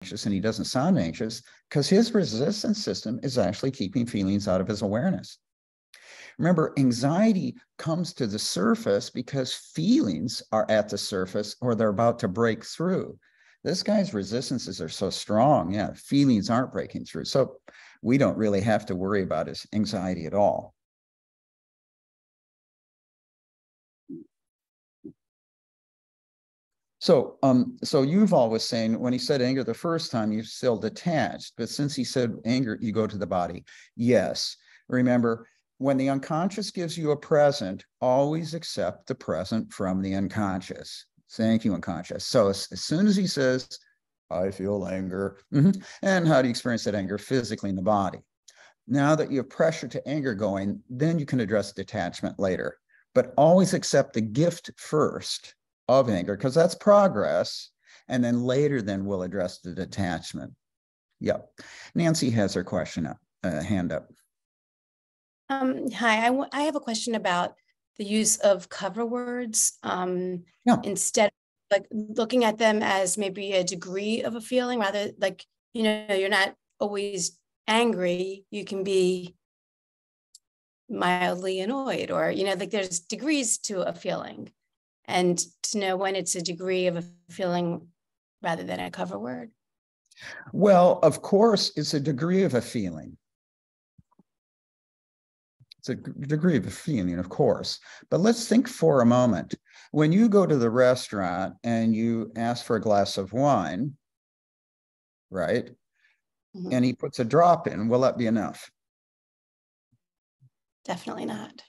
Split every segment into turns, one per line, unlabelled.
anxious and he doesn't sound anxious because his resistance system is actually keeping feelings out of his awareness. Remember, anxiety comes to the surface because feelings are at the surface or they're about to break through. This guy's resistances are so strong. Yeah, feelings aren't breaking through. So we don't really have to worry about his anxiety at all. So Yuval was saying when he said anger the first time, you're still detached. But since he said anger, you go to the body. Yes. Remember, when the unconscious gives you a present, always accept the present from the unconscious. Thank you, unconscious. So as soon as he says, I feel anger, and how do you experience that anger physically in the body? Now that you have pressure to anger going, then you can address detachment later. But always accept the gift first of anger, because that's progress. And then later, then we'll address the detachment. Yep. Nancy has her question up, hand up.
Hi, I have a question about the use of cover words instead of like looking at them as maybe a degree of a feeling, rather like, you're not always angry. You can be mildly annoyed or, like there's degrees to a feeling, and to know when it's a degree of a feeling rather than a cover word.
Well, of course, it's a degree of a feeling. It's a degree of a feeling, of course. But let's think for a moment. When you go to the restaurant and you ask for a glass of wine, right? Mm-hmm. And he puts a drop in, will that be enough?
Definitely not.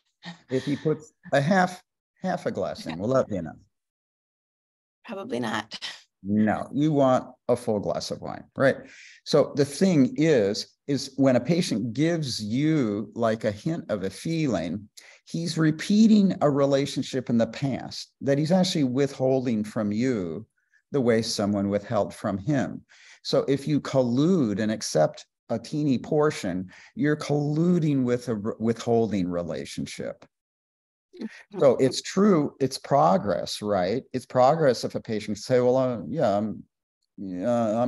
If he puts a half a glass in, will that be enough?
Probably not.
No, you want a full glass of wine, right? So the thing is when a patient gives you like a hint of a feeling, he's repeating a relationship in the past that he's actually withholding from you the way someone withheld from him. So if you collude and accept a teeny portion, you're colluding with a withholding relationship. So it's true, it's progress, right? It's progress if a patient say, well, I'm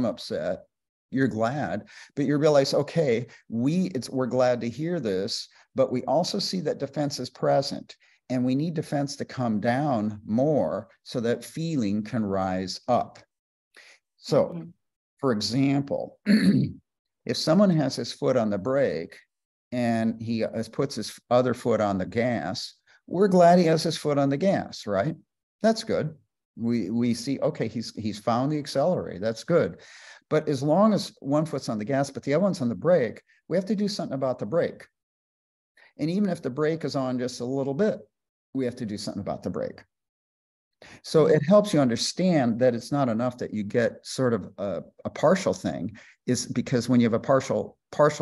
upset. You're glad, but you realize, okay, we're glad to hear this, but we also see that defense is present and we need defense to come down more so that feeling can rise up. So, for example, if someone has his foot on the brake and he puts his other foot on the gas, we're glad he has his foot on the gas, right? That's good. We see, okay, he's found the accelerator. That's good. But as long as one foot's on the gas, but the other one's on the brake, we have to do something about the brake. And even if the brake is on just a little bit, we have to do something about the brake. So it helps you understand that it's not enough that you get sort of a partial thing, is because when you have a partial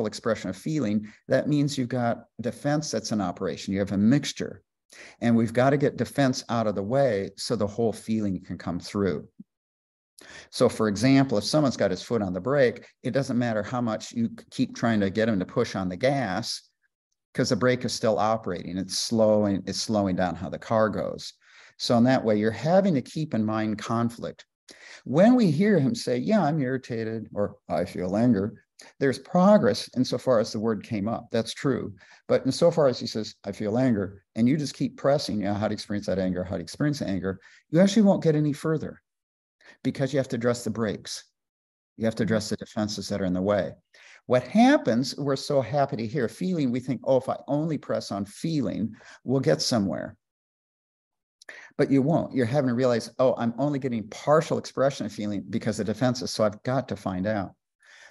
expression of feeling, that means you've got defense that's in operation. You have a mixture. And we've got to get defense out of the way so the whole feeling can come through. So for example, if someone's got his foot on the brake, it doesn't matter how much you keep trying to get him to push on the gas because the brake is still operating. It's slowing down how the car goes. So in that way, you're having to keep in mind conflict. When we hear him say, yeah, I'm irritated, or I feel anger, there's progress insofar as the word came up. That's true. But insofar as he says, I feel anger, and you just keep pressing, how to experience that anger, how to experience anger, you actually won't get any further because you have to address the brakes. You have to address the defenses that are in the way. What happens, we're so happy to hear feeling, we think, oh, if I only press on feeling, we'll get somewhere. But you won't. You're having to realize, oh, I'm only getting partial expression of feeling because of defenses, so I've got to find out.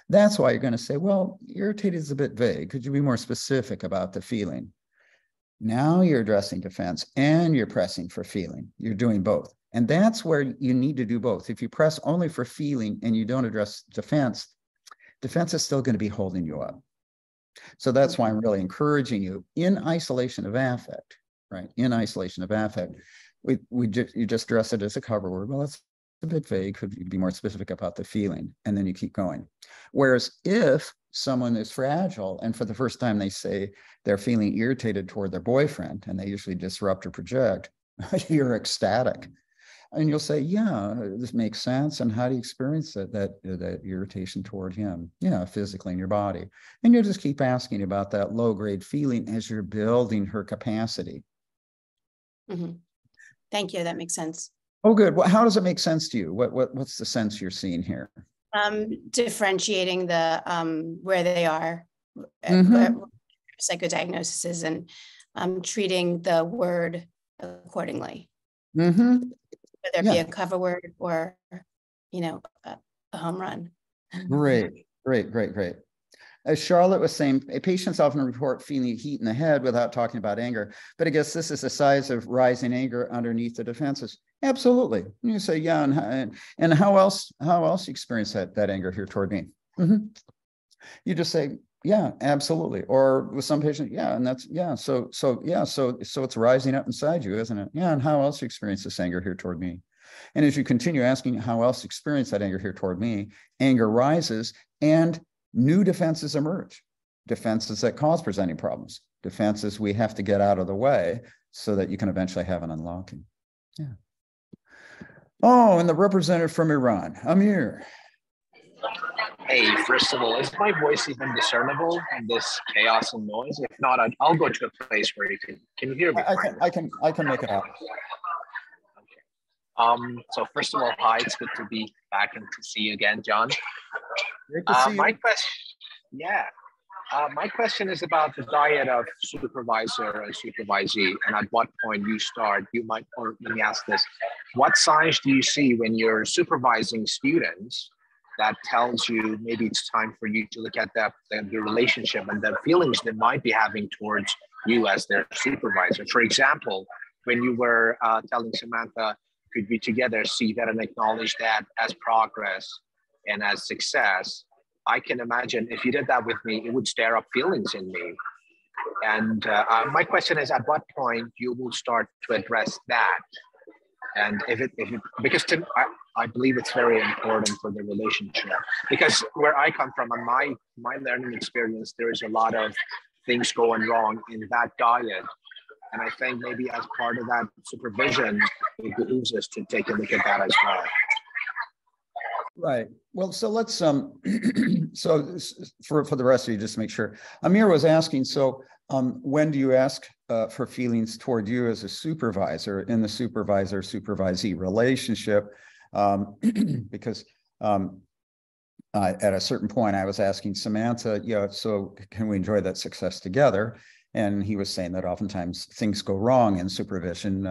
That's why you're going to say, well, irritated is a bit vague. Could you be more specific about the feeling? Now you're addressing defense and you're pressing for feeling. You're doing both. And that's where you need to do both. If you press only for feeling and you don't address defense, defense is still going to be holding you up. So that's why I'm really encouraging you in isolation of affect, right? In isolation of affect, you just address it as a cover word. Well, that's a bit vague. Could you be more specific about the feeling? And then you keep going. Whereas if someone is fragile and for the first time they say they're feeling irritated toward their boyfriend and they usually disrupt or project, you're ecstatic. And you'll say, yeah, this makes sense. And how do you experience that irritation toward him? Yeah, physically in your body. And you'll just keep asking about that low-grade feeling as you're building her capacity.
Mm-hmm. Thank you. That makes sense.
Oh, good. Well, how does it make sense to you? What's the sense you're seeing here?
Differentiating the where they are, psychodiagnosis, and treating the word accordingly. Whether it be a cover word or, a home run.
Great. As Charlotte was saying, patients often report feeling heat in the head without talking about anger. But I guess this is the size of rising anger underneath the defenses. Absolutely. You say, yeah, and how else you experience that anger here toward me? You just say, yeah, absolutely. Or with some patient, yeah, and that's so it's rising up inside you, isn't it? Yeah, and how else you experience this anger here toward me? And as you continue asking how else you experience that anger here toward me, anger rises and new defenses emerge, defenses that cause presenting problems, defenses we have to get out of the way so that you can eventually have an unlocking. Yeah. Oh, and the representative from Iran, Amir.
Hey, first of all, is my voice even discernible in this chaos and noise? If not, I'll go to a place where you can you hear me?
I can make it out.
Okay. So first of all, hi, it's good to be back and to see you again, Jon.
Great to see you.
My question is about the diet of supervisor and supervisee, and at what point you start. Or let me ask this: what signs do you see when you're supervising students that tells you maybe it's time for you to look at the relationship and the feelings they might be having towards you as their supervisor? For example, when you were telling Samantha, could we together see that and acknowledge that as progress and as success? I can imagine if you did that with me, it would stir up feelings in me. And my question is, at what point you will start to address that? And because I believe it's very important for the relationship. Because where I come from, on my learning experience, there is a lot of things going wrong in that diet. And I think maybe as part of that supervision, it behooves us to take a look at that as well.
Right. Well, so let's so for the rest of you, just to make sure. Amir was asking, so when do you ask for feelings toward you as a supervisor in the supervisor-supervisee relationship? Because at a certain point, I was asking Samantha, so can we enjoy that success together? And he was saying that oftentimes things go wrong in supervision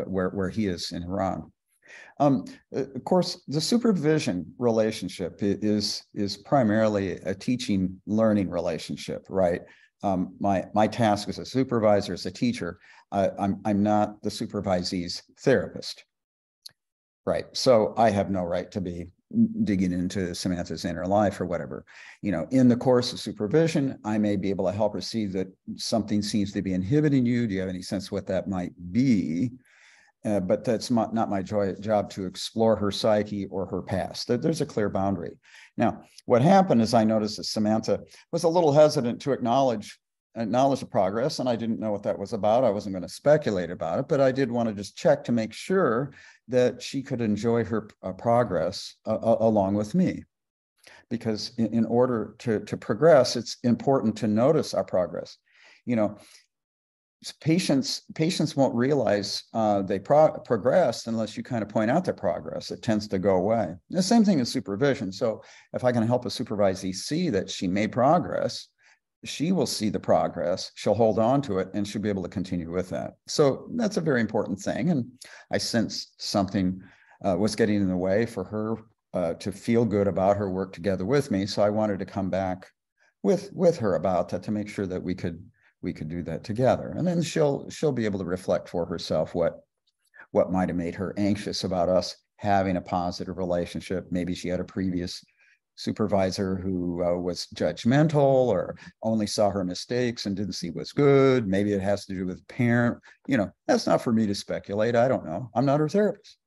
where he is in Iran. Of course, the supervision relationship is primarily a teaching learning relationship, right? My task as a supervisor, as a teacher, I'm not the supervisee's therapist, right? So I have no right to be digging into Samantha's inner life or whatever. In the course of supervision, I may be able to help her see that something seems to be inhibiting you. Do you have any sense what that might be? But that's not my job to explore her psyche or her past. There's a clear boundary. Now, what happened is I noticed that Samantha was a little hesitant to acknowledge the progress, and I didn't know what that was about. I wasn't going to speculate about it, but I did want to just check to make sure that she could enjoy her progress along with me. Because in order to progress, it's important to notice our progress. Patients won't realize they progressed unless you kind of point out their progress. It tends to go away. The same thing in supervision. So if I can help a supervisee see that she made progress, she will see the progress, she'll hold on to it, and she'll be able to continue with that. So that's a very important thing. And I sensed something was getting in the way for her to feel good about her work together with me. So I wanted to come back with her about that to make sure that we could do that together. And then she'll be able to reflect for herself what might have made her anxious about us having a positive relationship. Maybe she had a previous supervisor who was judgmental or only saw her mistakes and didn't see what's good. Maybe it has to do with parent. That's not for me to speculate. I don't know. I'm not her therapist.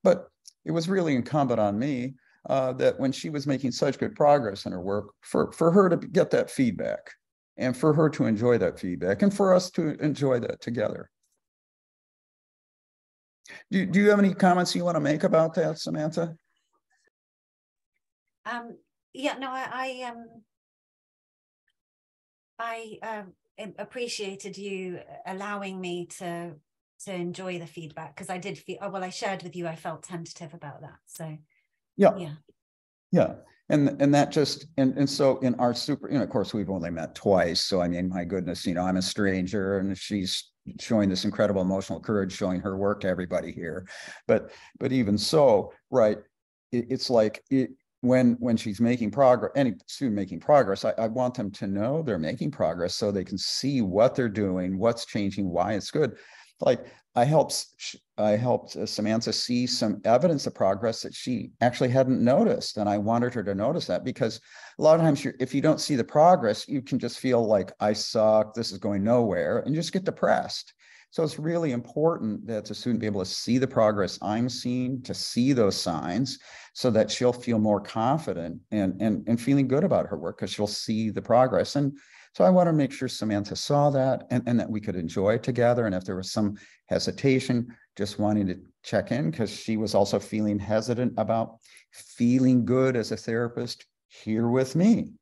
But it was really incumbent on me that when she was making such good progress in her work, for her to get that feedback and for her to enjoy that feedback and for us to enjoy that together. Do you have any comments you want to make about that, Samantha?
Yeah, no, I appreciated you allowing me to enjoy the feedback, because I did feel, oh, well, I shared with you, I felt tentative about that. So
yeah. And that just, and so in our of course, we've only met twice. So, I mean, my goodness, I'm a stranger and she's showing this incredible emotional courage, showing her work to everybody here. But even so, right, it's like when she's making progress, any student making progress, I want them to know they're making progress so they can see what they're doing, what's changing, why it's good. Like I helped Samantha see some evidence of progress that she actually hadn't noticed. And I wanted her to notice that, because a lot of times if you don't see the progress, you can just feel like I suck, this is going nowhere, and you just get depressed. So it's really important that the student be able to see the progress I'm seeing, to see those signs, so that she'll feel more confident and feeling good about her work, because she'll see the progress. And so I want to make sure Samantha saw that, and that we could enjoy it together. And if there was some hesitation, just wanting to check in, because she was also feeling hesitant about feeling good as a therapist here with me,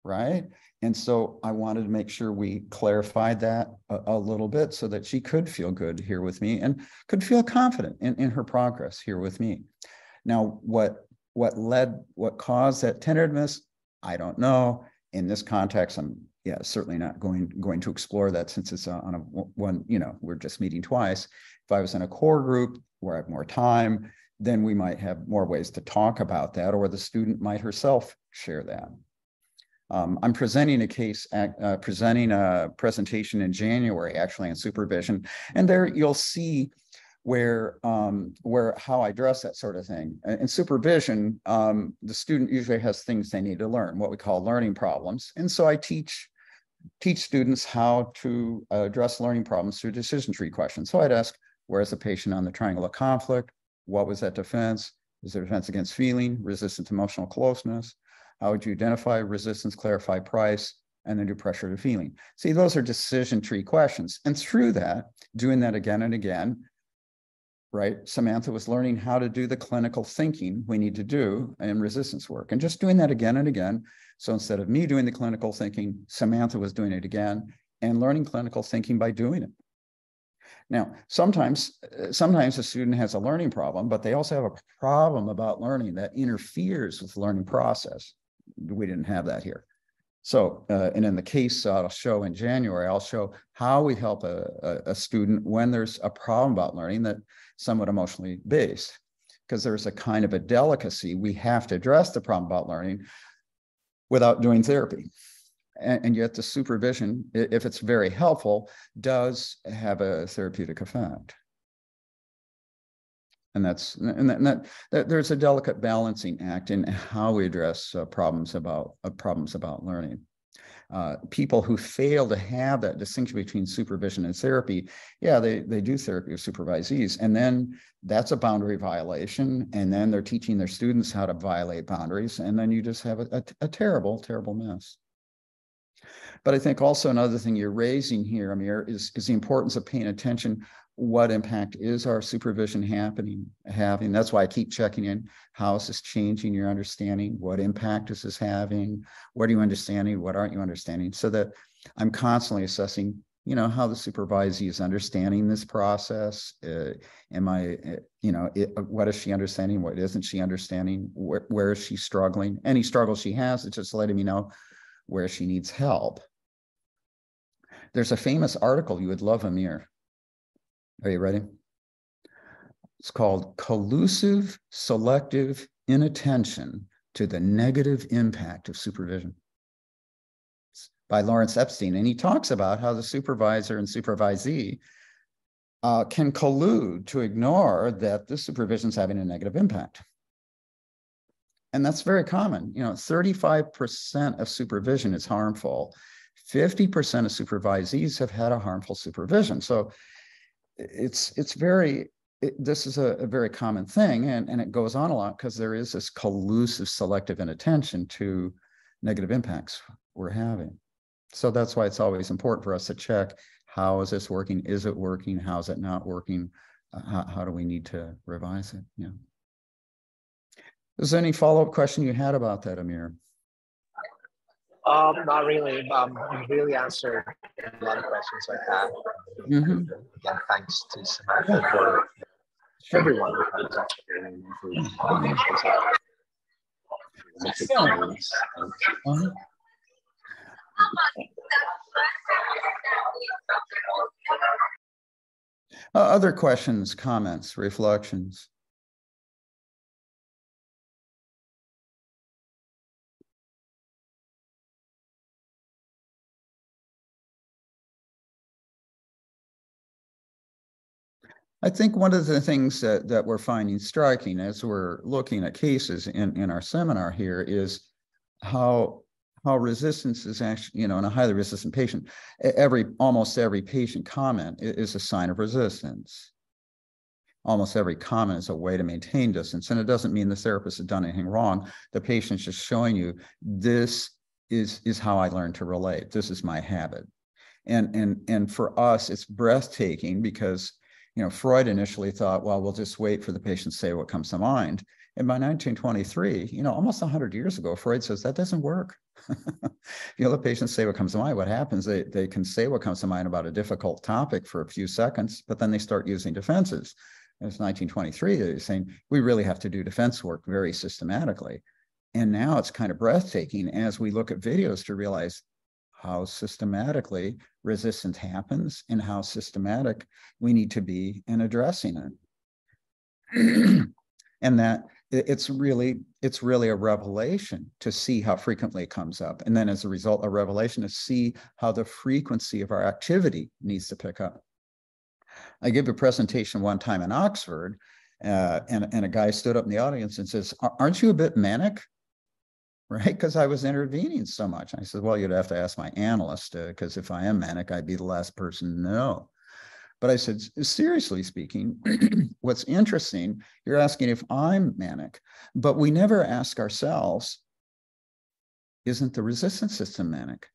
right? And so I wanted to make sure we clarified that a little bit, so that she could feel good here with me and could feel confident in her progress here with me. Now, what caused that tentativeness, I don't know. In this context, I'm certainly not going to explore that, since it's on a one, we're just meeting twice. If I was in a core group where I have more time, then we might have more ways to talk about that, or the student might herself share that. I'm presenting a presentation in January, actually, on supervision, and there you'll see where how I address that sort of thing. In supervision, the student usually has things they need to learn, what we call learning problems, and so I teach students how to address learning problems through decision tree questions. So I'd ask, where's the patient on the triangle of conflict? What was that defense? Is there defense against feeling, resistance to emotional closeness? How would you identify resistance, clarify price, and then do pressure to feeling? See, those are decision tree questions. And through that, doing that again and again, right, Samantha was learning how to do the clinical thinking we need to do in resistance work, and just doing that again and again. So instead of me doing the clinical thinking, Samantha was doing it again and learning clinical thinking by doing it. Now, sometimes a student has a learning problem, but they also have a problem about learning that interferes with the learning process. We didn't have that here. So, and in the case I'll show in January, I'll show how we help a student when there's a problem about learning that's somewhat emotionally based, because there's a kind of a delicacy. We have to address the problem about learning without doing therapy. And yet the supervision, if it's very helpful, does have a therapeutic effect. And that there's a delicate balancing act in how we address problems about learning. People who fail to have that distinction between supervision and therapy, they do therapy with supervisees, and then that's a boundary violation, and then they're teaching their students how to violate boundaries, and then you just have a terrible, terrible mess. But I think also another thing you're raising here, Amir, is the importance of paying attention. What impact is our supervision having? That's why I keep checking in. How is this changing your understanding? What impact is this having? What are you understanding? What aren't you understanding? So that I'm constantly assessing, how the supervisee is understanding this process. What is she understanding? What isn't she understanding? Where is she struggling? Any struggle she has, it's just letting me know where she needs help. There's a famous article you would love, Amir. Are you ready? It's called Collusive Selective Inattention to the Negative Impact of Supervision. It's by Lawrence Epstein. And he talks about how the supervisor and supervisee can collude to ignore that this supervision is having a negative impact. And that's very common. 35% of supervision is harmful. 50% of supervisees have had a harmful supervision. So this is a very common thing, and it goes on a lot because there is this collusive selective inattention to negative impacts we're having. So that's why it's always important for us to check, how is this working? Is it working? How is it not working? how do we need to revise it? Yeah. Is there any follow-up question you had about that, Amir?
Not really. You really answered a lot of questions I had. Again, thanks to Samantha for everyone.
Other questions, comments, reflections? I think one of the things that we're finding striking as we're looking at cases in our seminar here is how resistance is actually, in a highly resistant patient, almost every patient comment is a sign of resistance. Almost every comment is a way to maintain distance. And it doesn't mean the therapist has done anything wrong. The patient's just showing you, this is how I learned to relate. This is my habit. And for us, it's breathtaking because Freud initially thought, well, we'll just wait for the patient to say what comes to mind. And by 1923, almost 100 years ago, Freud says that doesn't work. You let patients say what comes to mind. What happens? They can say what comes to mind about a difficult topic for a few seconds, but then they start using defenses. It's 1923. They're saying we really have to do defense work very systematically. And now it's kind of breathtaking as we look at videos to realize how systematically resistance happens and how systematic we need to be in addressing it. And that it's really a revelation to see how frequently it comes up. And then as a result, a revelation to see how the frequency of our activity needs to pick up. I gave a presentation one time in Oxford, and a guy stood up in the audience and says, "Aren't you a bit manic?" Right? Because I was intervening so much. I said, well, you'd have to ask my analyst, because if I am manic, I'd be the last person to know. But I said, seriously speaking, what's interesting, you're asking if I'm manic, but we never ask ourselves, isn't the resistance system manic?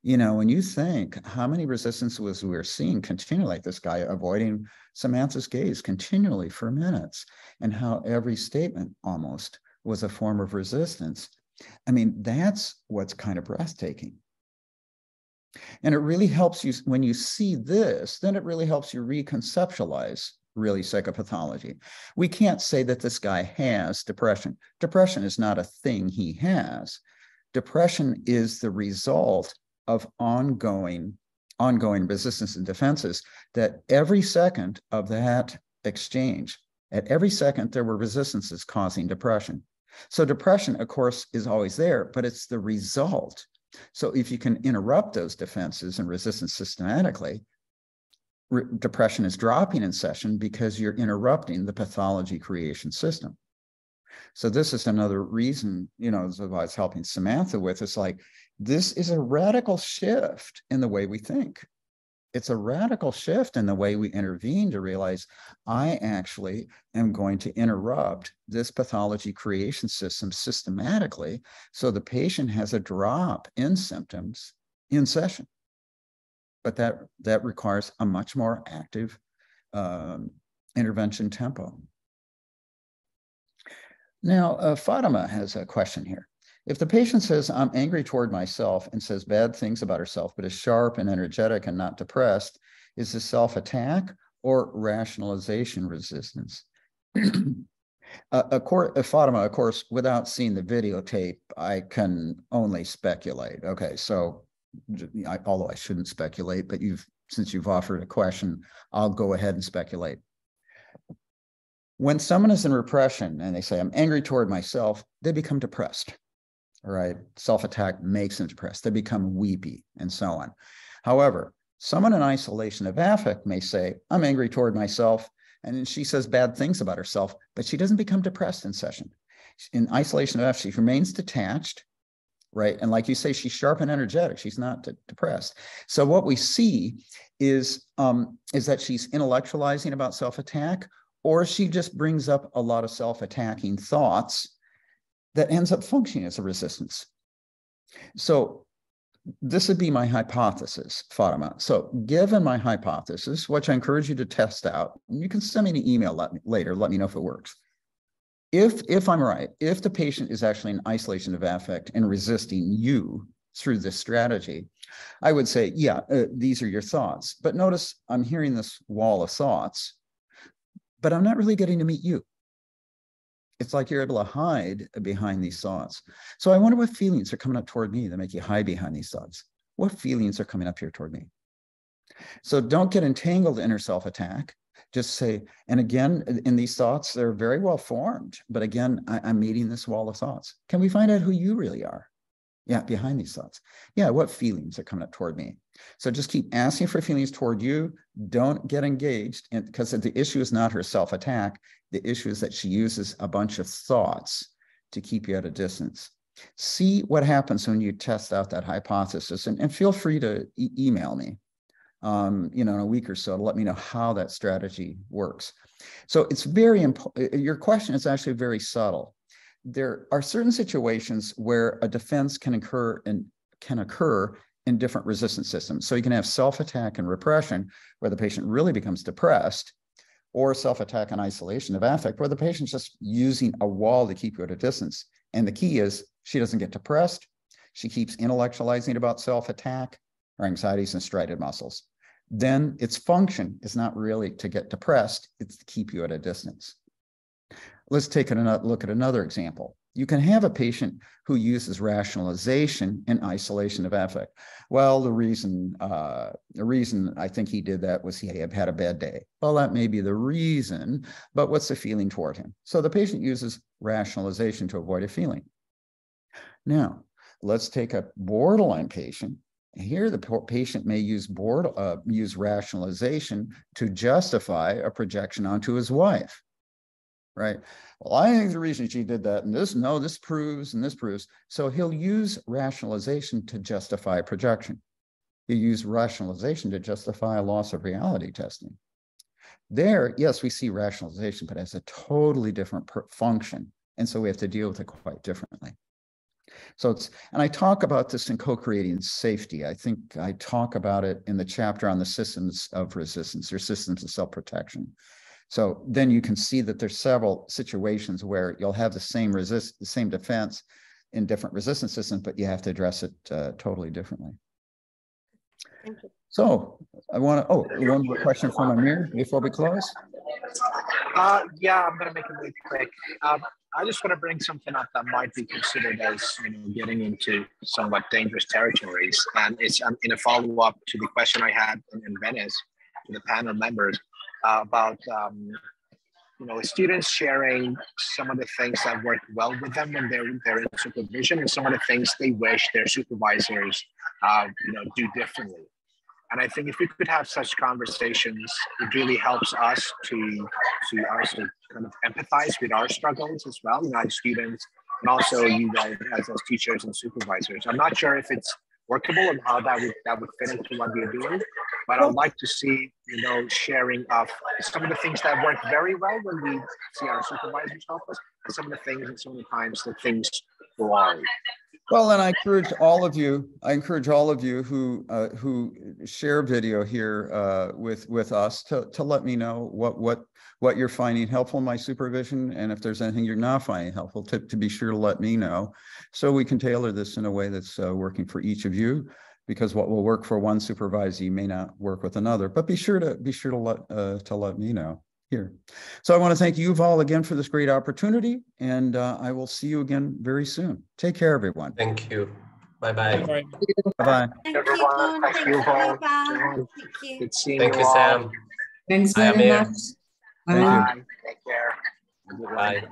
When you think how many resistances we're seeing continually, like this guy avoiding Samantha's gaze continually for minutes, and how every statement almost was a form of resistance. I mean, that's what's kind of breathtaking. And it really helps you when you see this, then it really helps you reconceptualize really psychopathology. We can't say that this guy has depression. Depression is not a thing he has. Depression is the result of ongoing resistance and defenses, that every second of that exchange, at every second, there were resistances causing depression. So depression, of course, is always there, but it's the result. So if you can interrupt those defenses and resistance systematically, depression is dropping in session because you're interrupting the pathology creation system. So this is another reason, this is what I was helping Samantha with. It's like, this is a radical shift in the way we think. It's a radical shift in the way we intervene to realize I actually am going to interrupt this pathology creation system systematically so the patient has a drop in symptoms in session. But that requires a much more active intervention tempo. Now, Fatima has a question here. If the patient says, I'm angry toward myself and says bad things about herself, but is sharp and energetic and not depressed, is this self-attack or rationalization resistance? Fatima, of course, without seeing the videotape, I can only speculate. Okay, so although I shouldn't speculate, but since you've offered a question, I'll go ahead and speculate. When someone is in repression and they say, I'm angry toward myself, they become depressed. All right, self-attack makes them depressed. They become weepy and so on. However, someone in isolation of affect may say, I'm angry toward myself, and then she says bad things about herself, but she doesn't become depressed in session. In isolation of affect, she remains detached, right? And like you say, she's sharp and energetic. She's not depressed. So what we see is that she's intellectualizing about self-attack, or she just brings up a lot of self-attacking thoughts that ends up functioning as a resistance. So this would be my hypothesis, Fatima. So given my hypothesis, which I encourage you to test out, you can send me an email later, let me know if it works. If I'm right, if the patient is actually in isolation of affect and resisting you through this strategy, I would say, yeah, these are your thoughts. But notice I'm hearing this wall of thoughts, but I'm not really getting to meet you. It's like you're able to hide behind these thoughts. So I wonder what feelings are coming up toward me that make you hide behind these thoughts. What feelings are coming up here toward me? So don't get entangled in inner self-attack. Just say, and again, in these thoughts, they're very well formed. But again, I'm meeting this wall of thoughts. Can we find out who you really are? Yeah, behind these thoughts. Yeah, what feelings are coming up toward me? So just keep asking for feelings toward you. Don't get engaged, because the issue is not her self-attack. The issue is that she uses a bunch of thoughts to keep you at a distance. See what happens when you test out that hypothesis, and feel free to email me, in a week or so to let me know how that strategy works. So it's very important. Your question is actually very subtle. There are certain situations where a defense can occur in different resistance systems. So you can have self-attack and repression, where the patient really becomes depressed, or self-attack and isolation of affect, where the patient's just using a wall to keep you at a distance. And the key is she doesn't get depressed. She keeps intellectualizing about self-attack, her anxieties and striated muscles. Then its function is not really to get depressed, it's to keep you at a distance. Let's take a look at another example. You can have a patient who uses rationalization and isolation of affect. Well, the reason I think he did that was he had a bad day. Well, that may be the reason, but what's the feeling toward him? So the patient uses rationalization to avoid a feeling. Now, let's take a borderline patient. Here, the patient may use rationalization to justify a projection onto his wife. Right. Well, I think the reason she did that, and this proves, and this proves. So he'll use rationalization to justify a projection. He'll use rationalization to justify a loss of reality testing. There, yes, we see rationalization, but as a totally different function. And so we have to deal with it quite differently. So and I talk about this in co-creating safety. I think I talk about it in the chapter on the systems of resistance, or systems of self-protection. So then you can see that there's several situations where you'll have the same defense in different resistance systems, but you have to address it totally differently.
Thank you.
So I want to, one more question from Amir before we close.
Yeah, I'm going to make it really quick. I just want to bring something up that might be considered as getting into somewhat dangerous territories, and it's in a follow-up to the question I had in Venice to the panel members. About students sharing some of the things that work well with them when they're in supervision, and some of the things they wish their supervisors do differently. And I think if we could have such conversations, it really helps us to also kind of empathize with our struggles as well, as students, and also you guys as teachers and supervisors. I'm not sure if it's workable and how that would fit into what we're doing, but I'd like to see sharing of some of the things that work very well when we see our supervisors help us, and some of the things and some of the times that things go wrong.
Well, and I encourage all of you who share video here with us to let me know what you're finding helpful in my supervision, and if there's anything you're not finding helpful, to be sure to let me know, so we can tailor this in a way that's working for each of you. Because what will work for one supervisee may not work with another. But be sure to let me know here. So I want to thank Yuval again for this great opportunity, and I will see you again very soon. Take care, everyone.
Thank you. Bye-bye.
Bye-bye.
Thank
Everyone,
you,
thank you, Val.
Thank you.
Good seeing
Thank you,
all.
Sam.
Thanks
Hi,
very
Amir.
much.
Thank you.
Bye. Take care.
Bye.